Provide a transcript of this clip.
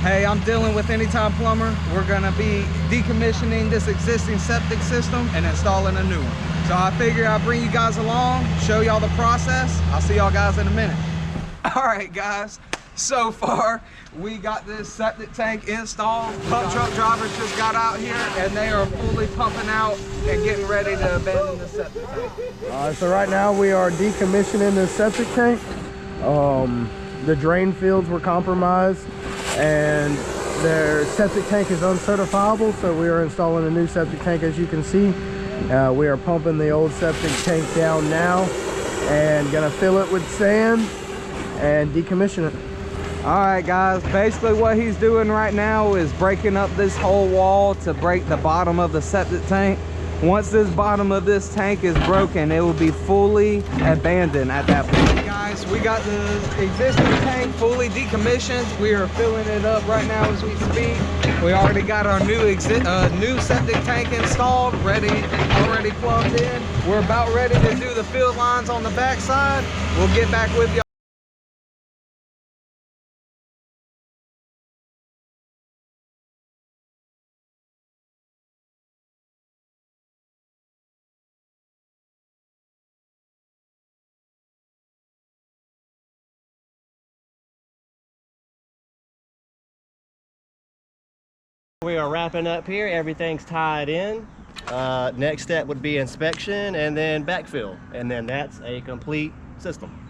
Hey, I'm dealing with Anytime Plumber. We're gonna be decommissioning this existing septic system and installing a new one. So I figure I'll bring you guys along, show y'all the process. I'll see y'all guys in a minute. All right, guys. So far, we got this septic tank installed. Pump truck drivers just got out here and they are fully pumping out and getting ready to abandon the septic tank. So right now we are decommissioning the septic tank. The drain fields were compromised and their septic tank is uncertifiable, so we are installing a new septic tank. As you can see, we are pumping the old septic tank down now and gonna fill it with sand and decommission it. All right, guys, basically what he's doing right now is breaking up this whole wall to break the bottom of the septic tank. Once this bottom of this tank is broken, it will be fully abandoned at that point. Guys, we got the existing tank fully decommissioned. We are filling it up right now as we speak. We already got our new septic tank installed, already plugged in. We're about ready to do the field lines on the back side. We'll get back with you. We are wrapping up here. Everything's tied in. Next step would be inspection and then backfill, and then that's a complete system.